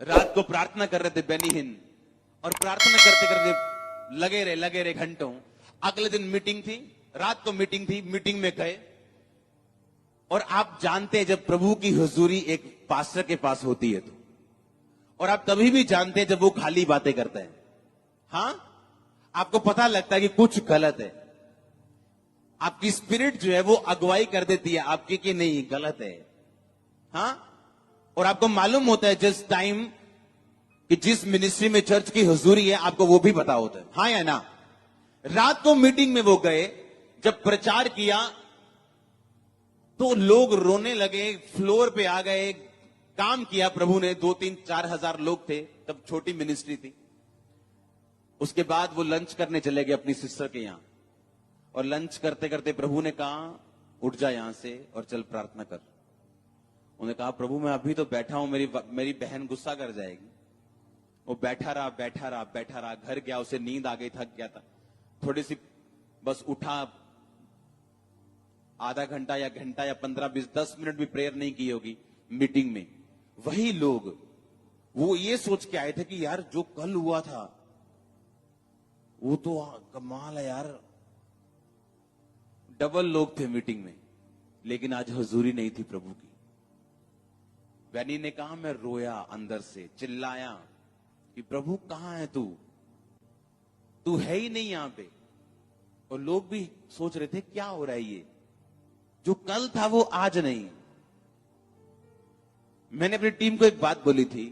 रात को प्रार्थना कर रहे थे बेनीहिन, और प्रार्थना करते करते लगे रहे घंटों। अगले दिन मीटिंग थी, रात को मीटिंग थी, मीटिंग में गए। और आप जानते हैं जब प्रभु की हुजूरी एक पास्टर के पास होती है तो, और आप तभी भी जानते हैं जब वो खाली बातें करता है। हां, आपको पता लगता है कि कुछ गलत है। आपकी स्पिरिट जो है वो अगुवाई कर देती है आपकी कि नहीं गलत है। हां, और आपको मालूम होता है जिस टाइम कि जिस मिनिस्ट्री में चर्च की हुजूरी है आपको वो भी पता होता है। हाँ या ना? रात को मीटिंग में वो गए, जब प्रचार किया तो लोग रोने लगे, फ्लोर पे आ गए। काम किया प्रभु ने, 2-3-4 हजार लोग थे, तब छोटी मिनिस्ट्री थी। उसके बाद वो लंच करने चले गए अपनी सिस्टर के यहां, और लंच करते करते प्रभु ने कहा उठ जा यहां से और चल प्रार्थना कर। उन्होंने कहा प्रभु मैं अभी तो बैठा हूं, मेरी बहन गुस्सा कर जाएगी। वो बैठा रहा, घर गया, उसे नींद आ गई, थक गया था, थोड़ी सी बस उठा। आधा घंटा या घंटा या 15-20-10 मिनट भी प्रेयर नहीं की होगी मीटिंग में। वही लोग वो ये सोच के आए थे कि यार जो कल हुआ था वो तो कमाल है यार, डबल लोग थे मीटिंग में, लेकिन आज हुजूरी नहीं थी प्रभु की। वैनी ने कहा मैं रोया, अंदर से चिल्लाया कि प्रभु कहां है तू है ही नहीं यहां पे। और लोग भी सोच रहे थे क्या हो रहा है, ये जो कल था वो आज नहीं। मैंने अपनी टीम को एक बात बोली थी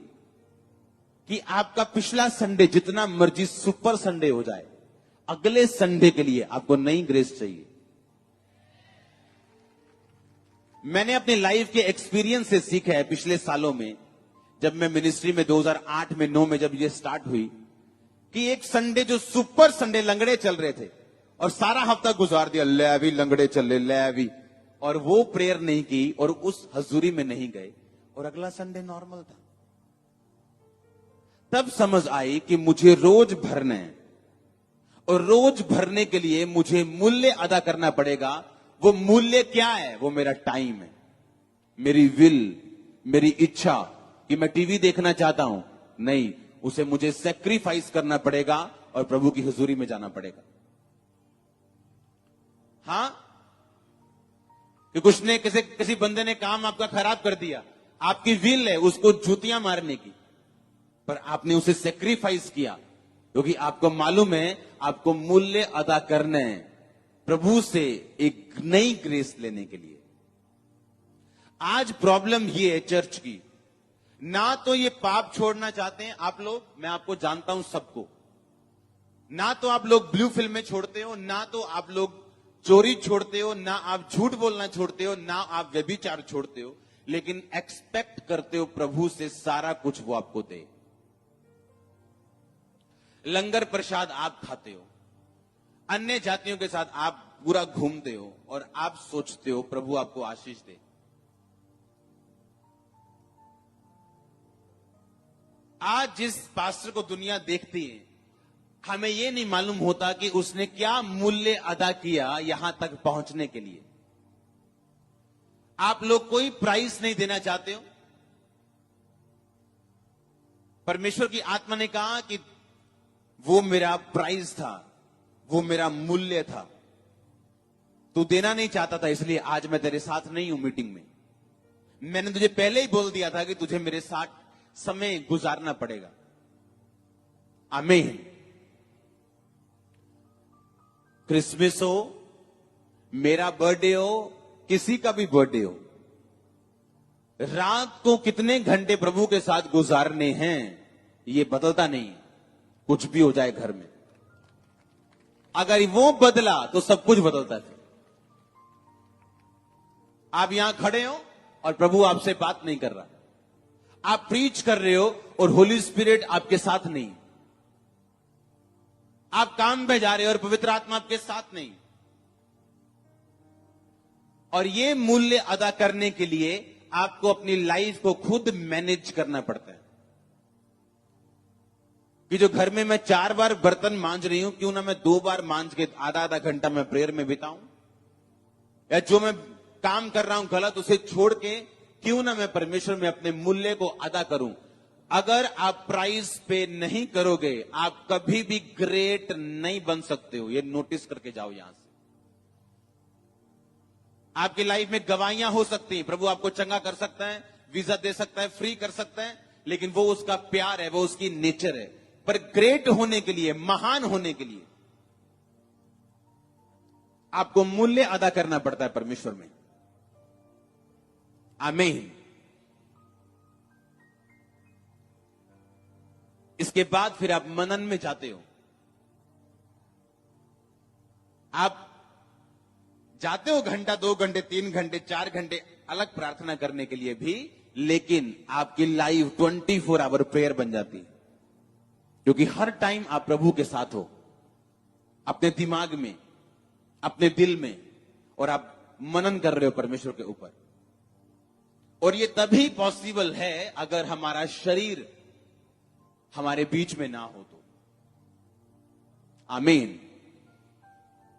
कि आपका पिछला संडे जितना मर्जी सुपर संडे हो जाए, अगले संडे के लिए आपको नई ग्रेस चाहिए। मैंने अपने लाइफ के एक्सपीरियंस से सीखा है पिछले सालों में, जब मैं मिनिस्ट्री में 2008 में 9 में जब ये स्टार्ट हुई, कि एक संडे जो सुपर संडे लंगड़े चल रहे थे और सारा हफ्ता गुजार दिया ले अभी लंगड़े चल रहे ले अभी, और वो प्रेयर नहीं की और उस हजूरी में नहीं गए, और अगला संडे नॉर्मल था। तब समझ आई कि मुझे रोज भरना है, और रोज भरने के लिए मुझे मूल्य अदा करना पड़ेगा। वो मूल्य क्या है? वो मेरा टाइम है, मेरी विल, मेरी इच्छा कि मैं टीवी देखना चाहता हूं, नहीं, उसे मुझे सैक्रिफाइस करना पड़ेगा और प्रभु की हुजूरी में जाना पड़ेगा। हां, कि कुछ ने किसी बंदे ने काम आपका खराब कर दिया, आपकी विल है उसको जूतियां मारने की, पर आपने उसे सैक्रिफाइस किया क्योंकि आपको मालूम है आपको मूल्य अदा करना है प्रभु से एक नई ग्रेस लेने के लिए। आज प्रॉब्लम ये है चर्च की, ना तो ये पाप छोड़ना चाहते हैं आप लोग, मैं आपको जानता हूं सबको, ना तो आप लोग ब्लू फिल्में छोड़ते हो, ना तो आप लोग चोरी छोड़ते हो, ना आप झूठ बोलना छोड़ते हो, ना आप व्यभिचार छोड़ते हो, लेकिन एक्सपेक्ट करते हो प्रभु से सारा कुछ वो आपको दे। लंगर प्रसाद आप खाते हो, अन्य जातियों के साथ आप पूरा घूमते हो, और आप सोचते हो प्रभु आपको आशीष दे। आज जिस पास्टर को दुनिया देखती है, हमें यह नहीं मालूम होता कि उसने क्या मूल्य अदा किया यहां तक पहुंचने के लिए। आप लोग कोई प्राइस नहीं देना चाहते हो। परमेश्वर की आत्मा ने कहा कि वो मेरा प्राइस था, वो मेरा मूल्य था, तू देना नहीं चाहता था, इसलिए आज मैं तेरे साथ नहीं हूं मीटिंग में। मैंने तुझे पहले ही बोल दिया था कि तुझे मेरे साथ समय गुजारना पड़ेगा। आमीन। क्रिसमस हो, मेरा बर्थडे हो, किसी का भी बर्थडे हो, रात को कितने घंटे प्रभु के साथ गुजारने हैं ये बदलता नहीं। कुछ भी हो जाए घर में, अगर वो बदला तो सब कुछ बदलता है। आप यहां खड़े हो और प्रभु आपसे बात नहीं कर रहा, आप प्रीच कर रहे हो और होली स्पिरिट आपके साथ नहीं, आप काम पे जा रहे हो और पवित्र आत्मा आपके साथ नहीं। और ये मूल्य अदा करने के लिए आपको अपनी लाइफ को खुद मैनेज करना पड़ता है। कि जो घर में मैं 4 बार बर्तन मांज रही हूं, क्यों ना मैं 2 बार मांज के आधा घंटा मैं प्रेयर में बिताऊं, या जो मैं काम कर रहा हूं गलत उसे छोड़ के क्यों ना मैं परमेश्वर में अपने मूल्य को अदा करूं। अगर आप प्राइस पे नहीं करोगे, आप कभी भी ग्रेट नहीं बन सकते हो। ये नोटिस करके जाओ यहां से। आपकी लाइफ में गवाहियां हो सकती हैं, प्रभु आपको चंगा कर सकता है, वीजा दे सकता है, फ्री कर सकता है, लेकिन वो उसका प्यार है, वो उसकी नेचर है। पर ग्रेट होने के लिए, महान होने के लिए आपको मूल्य अदा करना पड़ता है परमेश्वर में। आमीन। इसके बाद फिर आप मनन में जाते हो। आप जाते हो घंटा, 2 घंटे, 3 घंटे, 4 घंटे अलग प्रार्थना करने के लिए भी, लेकिन आपकी लाइफ 24 आवर प्रेयर बन जाती है, क्योंकि हर टाइम आप प्रभु के साथ हो, अपने दिमाग में, अपने दिल में, और आप मनन कर रहे हो परमेश्वर के ऊपर। और ये तभी पॉसिबल है अगर हमारा शरीर हमारे बीच में ना हो तो। आमीन।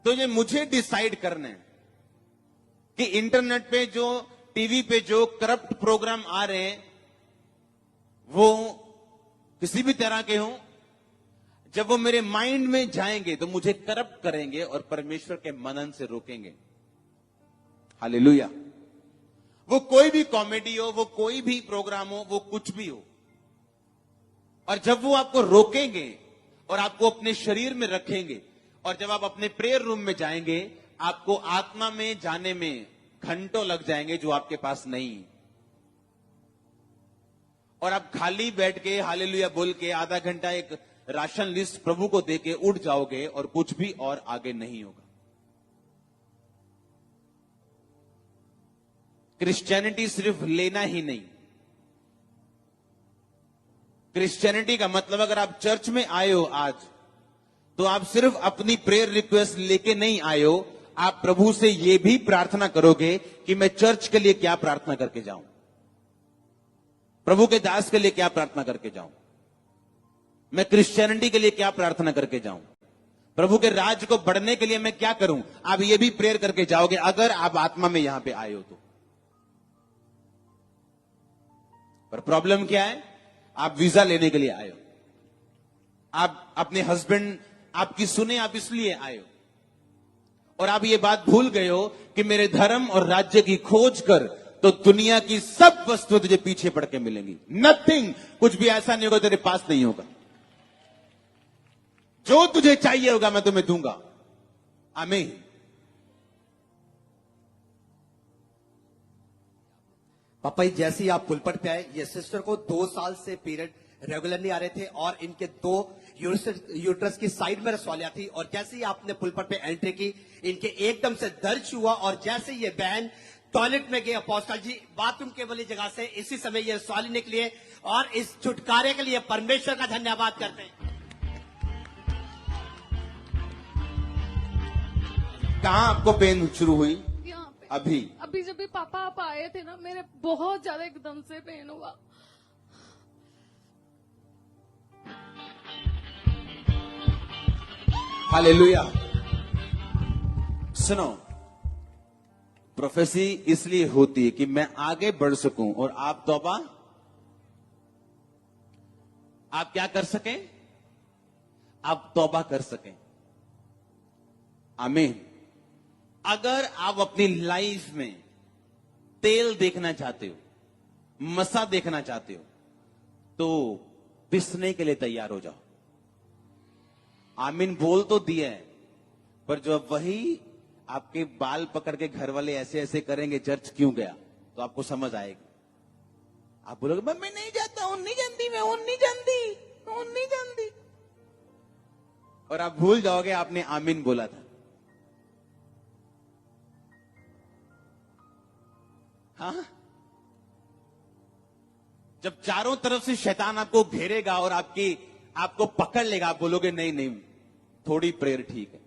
तो ये मुझे डिसाइड करना है कि इंटरनेट पे जो, टीवी पे जो करप्ट प्रोग्राम आ रहे हैं, वो किसी भी तरह के हों, जब वो मेरे माइंड में जाएंगे तो मुझे करप्ट करेंगे और परमेश्वर के मनन से रोकेंगे। हालेलुया। वो कोई भी कॉमेडी हो, वो कोई भी प्रोग्राम हो, वो कुछ भी हो, और जब वो आपको रोकेंगे और आपको अपने शरीर में रखेंगे, और जब आप अपने प्रेयर रूम में जाएंगे, आपको आत्मा में जाने में घंटों लग जाएंगे जो आपके पास नहीं है। और आप खाली बैठ के हालेलुया बोल के आधा घंटा एक राशन लिस्ट प्रभु को देके उठ जाओगे और कुछ भी और आगे नहीं होगा। क्रिश्चियनिटी सिर्फ लेना ही नहीं। क्रिश्चियनिटी का मतलब, अगर आप चर्च में आए हो आज, तो आप सिर्फ अपनी प्रेयर रिक्वेस्ट लेके नहीं आए हो, आप प्रभु से यह भी प्रार्थना करोगे कि मैं चर्च के लिए क्या प्रार्थना करके जाऊं, प्रभु के दास के लिए क्या प्रार्थना करके जाऊं, मैं क्रिश्चियनिटी के लिए क्या प्रार्थना करके जाऊं, प्रभु के राज को बढ़ने के लिए मैं क्या करूं। आप ये भी प्रेयर करके जाओगे अगर आप आत्मा में यहां पे आए हो तो। पर प्रॉब्लम क्या है? आप वीजा लेने के लिए आए हो, आप अपने हस्बैंड आपकी सुने, आप इसलिए आए हो, और आप ये बात भूल गए हो कि मेरे धर्म और राज्य की खोज कर तो दुनिया की सब वस्तु तुझे पीछे पड़ के मिलेंगी। नथिंग, कुछ भी ऐसा नहीं होगा तेरे पास नहीं होगा। जो तुझे चाहिए होगा मैं तुम्हें दूंगा। आमीन। पापा जी, जैसे ही आप पुलपट पे आए, ये सिस्टर को 2 साल से पीरियड रेगुलरली आ रहे थे और इनके 2 यूट्रस की साइड में रसवालियां थी, और जैसे ही आपने पुलपट पे एंट्री की, इनके एकदम से दर्द हुआ, और जैसे ये बहन टॉयलेट में गए, अपोस्टल जी बाथरूम के वाली जगह से इसी समय ये रसवाली निकली, और इस छुटकारे के लिए परमेश्वर का धन्यवाद करते हैं। कहां आपको पेन शुरू हुई? यहाँ पे अभी जब भी पापा आप आए थे ना, मेरे बहुत ज्यादा एकदम से पेन हुआ। हालेलुया। सुनो, प्रोफेसी इसलिए होती है कि मैं आगे बढ़ सकूं और आप तौबा, आप क्या कर सकें? आप तौबा कर सकें। आमीन। अगर आप अपनी लाइफ में तेल देखना चाहते हो, मसा देखना चाहते हो, तो पिसने के लिए तैयार हो जाओ। आमीन बोल तो दिया है, पर जब वही आपके बाल पकड़ के घर वाले ऐसे ऐसे करेंगे, चर्च क्यों गया, तो आपको समझ आएगी। आप बोलोगे मैं नहीं जाता हूं, नहीं जानती, मैं नहीं जानती, नहीं जानती, और आप भूल जाओगे आपने आमीन बोला था। हाँ, जब चारों तरफ से शैतान आपको घेरेगा और आपको पकड़ लेगा, आप बोलोगे नहीं नहीं, थोड़ी प्रेयर ठीक है।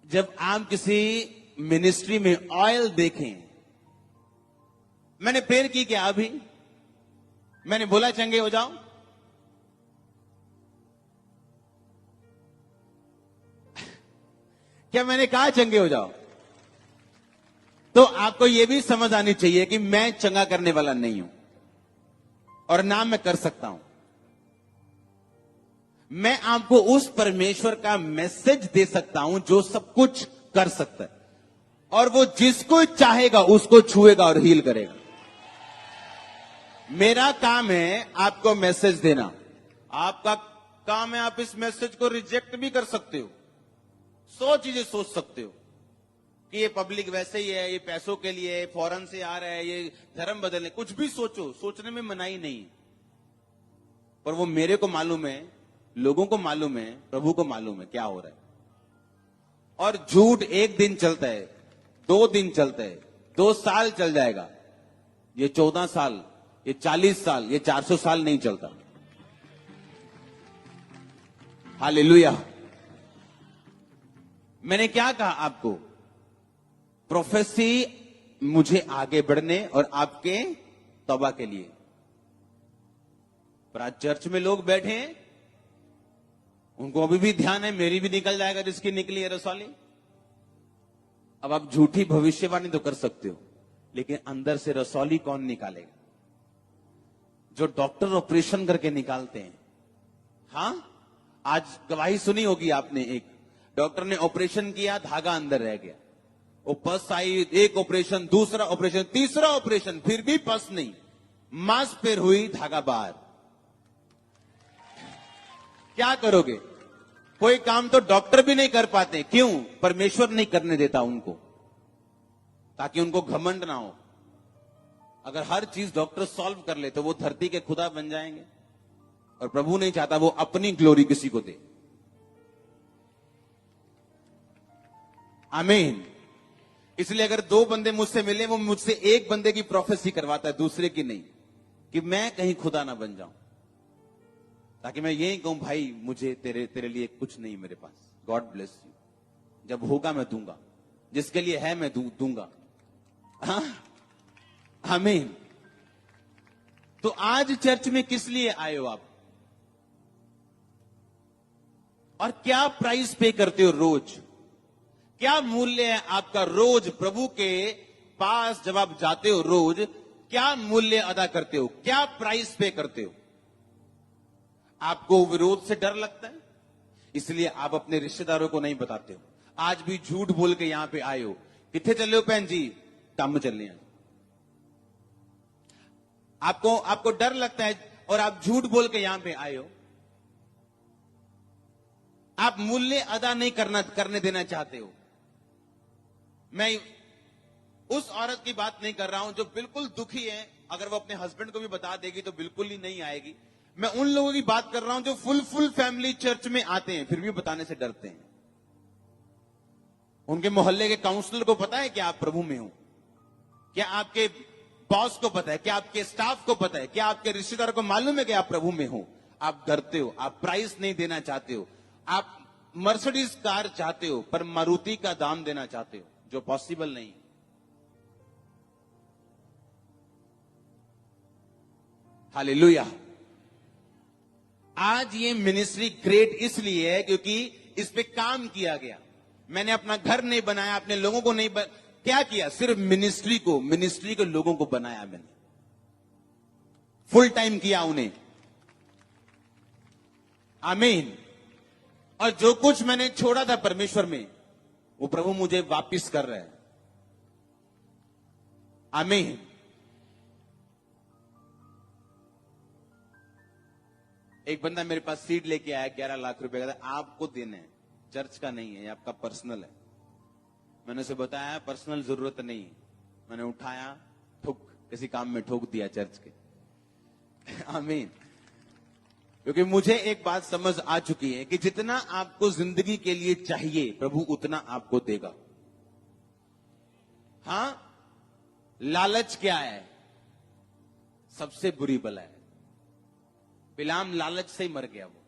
जब आप किसी मिनिस्ट्री में ऑयल देखें, मैंने प्रेयर की क्या? अभी मैंने बोला चंगे हो जाओ? क्या मैंने कहा चंगे हो जाओ? तो आपको यह भी समझ आनी चाहिए कि मैं चंगा करने वाला नहीं हूं और ना मैं कर सकता हूं। मैं आपको उस परमेश्वर का मैसेज दे सकता हूं जो सब कुछ कर सकता है, और वो जिसको चाहेगा उसको छुएगा और हील करेगा। मेरा काम है आपको मैसेज देना। आपका काम है आप इस मैसेज को रिजेक्ट भी कर सकते हो, 100 चीजें सोच सकते हो कि ये पब्लिक वैसे ही है, ये पैसों के लिए है, फॉरेन से आ रहा है, ये धर्म बदलने, कुछ भी सोचो, सोचने में मनाही नहीं। पर वो मेरे को मालूम है, लोगों को मालूम है, प्रभु को मालूम है क्या हो रहा है। और झूठ एक दिन चलता है, 2 दिन चलता है, 2 साल चल जाएगा, ये 14 साल, ये 40 साल, ये 400 साल नहीं चलता। हालेलुया। मैंने क्या कहा आपको? प्रोफेसी मुझे आगे बढ़ने और आपके तौबा के लिए। पर आज चर्च में लोग बैठे हैं, उनको अभी भी ध्यान है मेरी भी निकल जाएगा जिसकी निकली है रसौली। अब आप झूठी भविष्यवाणी तो कर सकते हो, लेकिन अंदर से रसौली कौन निकालेगा? जो डॉक्टर ऑपरेशन करके निकालते हैं। हां, आज गवाही सुनी होगी आपने, एक डॉक्टर ने ऑपरेशन किया, धागा अंदर रह गया, वो पस आई, एक ऑपरेशन, दूसरा ऑपरेशन, तीसरा ऑपरेशन, फिर भी पस नहीं, मांसपेशियां हुई, धागा बाहर। क्या करोगे? कोई काम तो डॉक्टर भी नहीं कर पाते। क्यों? परमेश्वर नहीं करने देता उनको, ताकि उनको घमंड ना हो। अगर हर चीज डॉक्टर सॉल्व कर ले तो वो धरती के खुदा बन जाएंगे, और प्रभु नहीं चाहता वो अपनी ग्लोरी किसी को दे। आमीन। इसलिए अगर 2 बंदे मुझसे मिले, वो मुझसे एक बंदे की प्रोफेसी करवाता है, दूसरे की नहीं, कि मैं कहीं खुदा ना बन जाऊं, ताकि मैं यही कहूं भाई मुझे तेरे लिए कुछ नहीं मेरे पास, गॉड ब्लेस यू, जब होगा मैं दूंगा, जिसके लिए है मैं दूंगा। हाँ? आमीन। तो आज चर्च में किस लिए आए हो आप, और क्या प्राइस पे करते हो रोज? क्या मूल्य है आपका रोज प्रभु के पास जब आप जाते हो? रोज क्या मूल्य अदा करते हो? क्या प्राइस पे करते हो? आपको विरोध से डर लगता है, इसलिए आप अपने रिश्तेदारों को नहीं बताते हो। आज भी झूठ बोल के यहां पे आए हो। किथे चले हो बहन जी? काम चलने हैं। आपको डर लगता है और आप झूठ बोल के यहां पे आए हो। आप मूल्य अदा नहीं करने देना चाहते हो। मैं उस औरत की बात नहीं कर रहा हूं जो बिल्कुल दुखी है, अगर वो अपने हस्बैंड को भी बता देगी तो बिल्कुल ही नहीं आएगी। मैं उन लोगों की बात कर रहा हूं जो फुल फैमिली चर्च में आते हैं, फिर भी बताने से डरते हैं। उनके मोहल्ले के काउंसलर को पता है कि आप प्रभु में हो? क्या आपके बॉस को पता है? क्या आपके स्टाफ को पता है? क्या आपके रिश्तेदारों को मालूम है कि आप प्रभु में हो? आप डरते हो, आप प्राइस नहीं देना चाहते हो। आप मर्सिडीज कार चाहते हो, पर मारुति का दाम देना चाहते हो, जो पॉसिबल नहीं। हालेलुया। आज ये मिनिस्ट्री ग्रेट इसलिए है क्योंकि इस पे काम किया गया। मैंने अपना घर नहीं बनाया, अपने लोगों को नहीं क्या किया? सिर्फ मिनिस्ट्री के लोगों को बनाया मैंने, फुल टाइम किया उन्हें। आमीन। और जो कुछ मैंने छोड़ा था परमेश्वर में, वो प्रभु मुझे वापिस कर रहा है। आमीन। एक बंदा मेरे पास सीड लेके आया 11 लाख रुपए का, आपको देना है, चर्च का नहीं है, ये आपका पर्सनल है। मैंने उसे बताया पर्सनल जरूरत नहीं। मैंने उठाया, किसी काम में ठोक दिया चर्च के। आमीन। क्योंकि मुझे एक बात समझ आ चुकी है कि जितना आपको जिंदगी के लिए चाहिए प्रभु उतना आपको देगा। हां, लालच क्या है? सबसे बुरी बला है। बिलाम लालच से ही मर गया वो।